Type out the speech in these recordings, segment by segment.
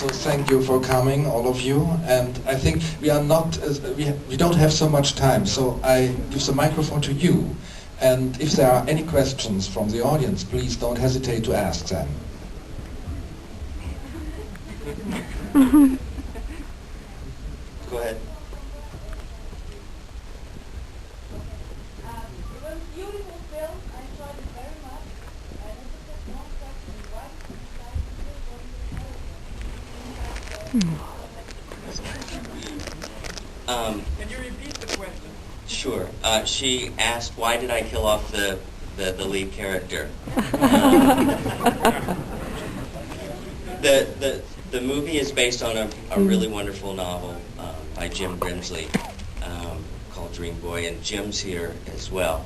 to thank you for coming, all of you. And I think we are not, we don't have so much time, so I give the microphone to you. And if there are any questions from the audience, please don't hesitate to ask them. Go ahead. Can you repeat the question? Sure. She asked, why did I kill off the lead character? The movie is based on a really wonderful novel by Jim Grimsley called Dream Boy, and Jim's here as well.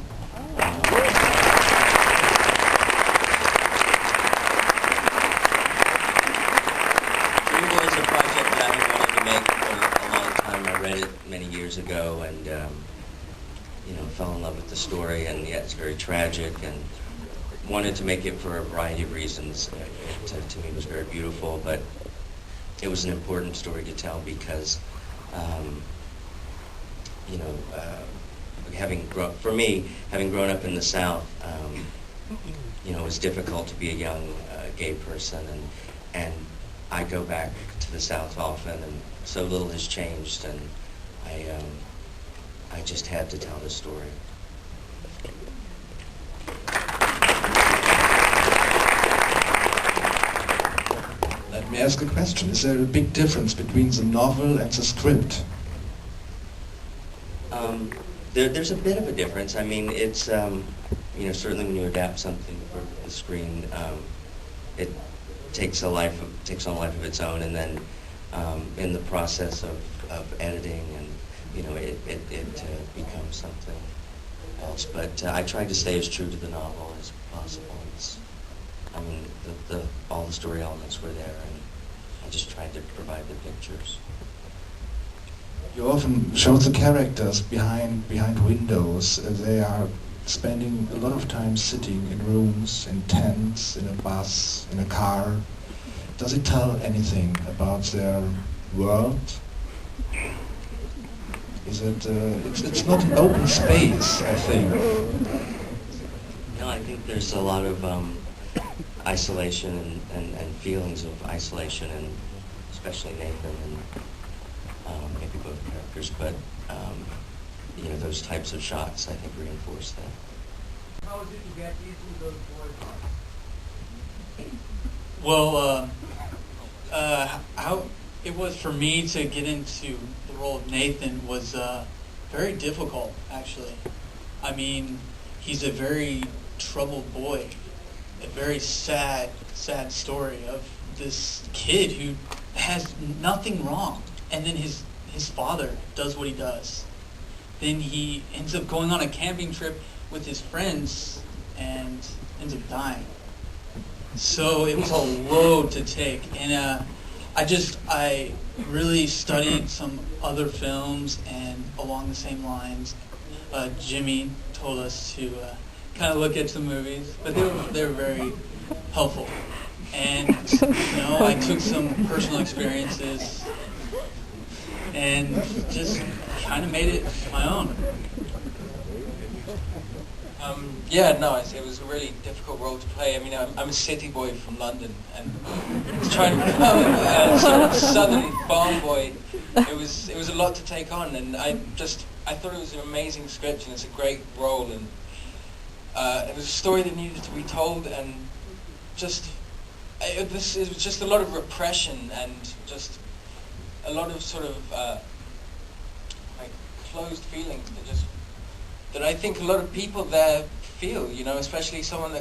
Dream Boy is a project that I had wanted to make for a long time. I read it many years ago and fell in love with the story, and yet it's very tragic, and wanted to make it for a variety of reasons. To me, it was very beautiful, but it was an important story to tell because, having grown up in the South, it was difficult to be a young gay person, and I go back to the South often, and so little has changed, and I just had to tell the story. Let me ask a question. Is there a big difference between the novel and the script? There's a bit of a difference. I mean, it's, certainly when you adapt something for the screen, it takes on a life of its own, and then in the process of editing, and it becomes something else. But I tried to stay as true to the novel as possible. All the story elements were there, and I just tried to provide the pictures. You often show the characters behind windows. They are spending a lot of time sitting in rooms, in tents, in a bus, in a car. Does it tell anything about their world? Is it? It's not an open space, I think. No, I think there's a lot of isolation and feelings of isolation, and especially Nathan and maybe both characters, but those types of shots I think reinforce that. How did you get into those boy parts? Well, how it was for me to get into the role of Nathan was very difficult, actually. I mean, he's a very troubled boy, a very sad story of this kid who has nothing wrong, and then his father does what he does. Then he ends up going on a camping trip with his friends and ends up dying. So it was a load to take, and I really studied some other films, and along the same lines, Jimmy told us to kind of look at some movies, but they were very helpful. And I took some personal experiences and just kind of made it my own. It was a really difficult role to play. I mean, I'm a city boy from London, and trying to become a sort of southern farm boy, it was a lot to take on, and I thought it was an amazing script, and it's a great role, and it was a story that needed to be told, and it was just a lot of repression and just a lot of sort of closed feelings that I think a lot of people there feel, especially someone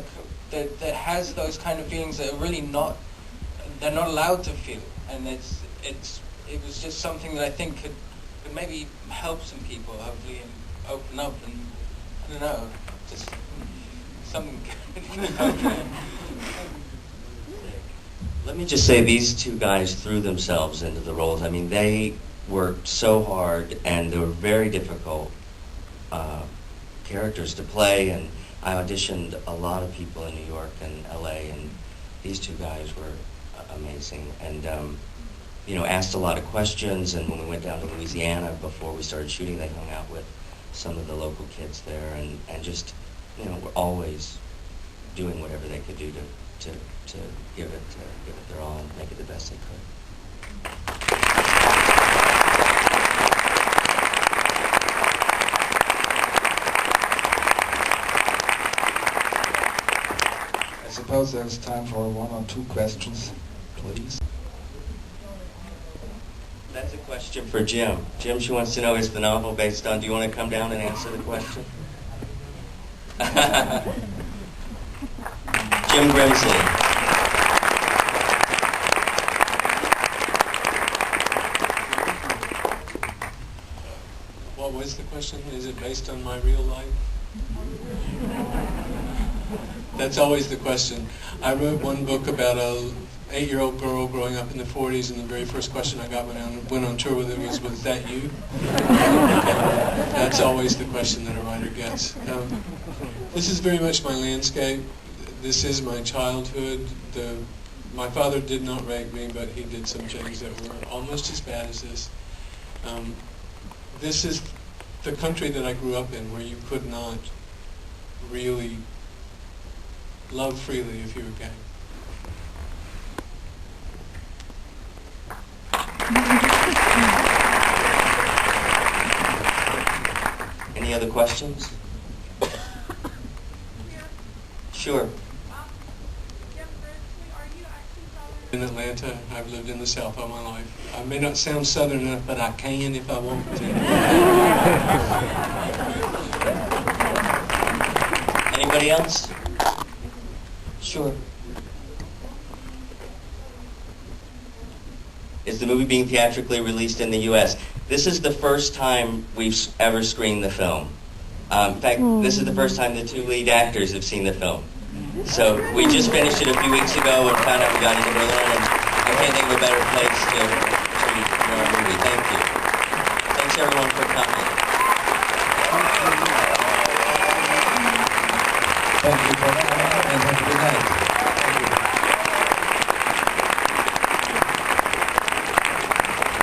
that has those kind of feelings that are really they're not allowed to feel, and it was just something that I think could maybe help some people, hopefully, and open up, and I don't know, just something. Let me just say, these two guys threw themselves into the roles. I mean, they worked so hard, and they were very difficult characters to play, and I auditioned a lot of people in New York and LA, and these two guys were amazing. And asked a lot of questions. And when we went down to Louisiana before we started shooting, they hung out with some of the local kids there, and just, were always doing whatever they could do to give it their all and make it the best they could. I suppose there's time for one or two questions, please. That's a question for Jim. Jim, she wants to know, is the novel based on... Do you want to come down and answer the question? Jim Grimsley. What was the question? Is it based on my real life? That's always the question. I wrote one book about a 8-year-old girl growing up in the 40s, and the very first question I got when I went on tour with her was that you? That's always the question that a writer gets. This is very much my landscape. This is my childhood. My father did not rape me, but he did some things that were almost as bad as this. This is the country that I grew up in, where you could not really love freely if you were gay. Any other questions? Sure. In Atlanta, I've lived in the South all my life. I may not sound Southern enough, but I can if I want to. Anybody else? Sure. Is the movie being theatrically released in the U.S.? This is the first time we've ever screened the film. In fact, this is the first time the two lead actors have seen the film. So we just finished it a few weeks ago and found out we got into Berlin, and I can't think of a better place to show our movie. Thank you. Thanks everyone for coming. Thank you for that.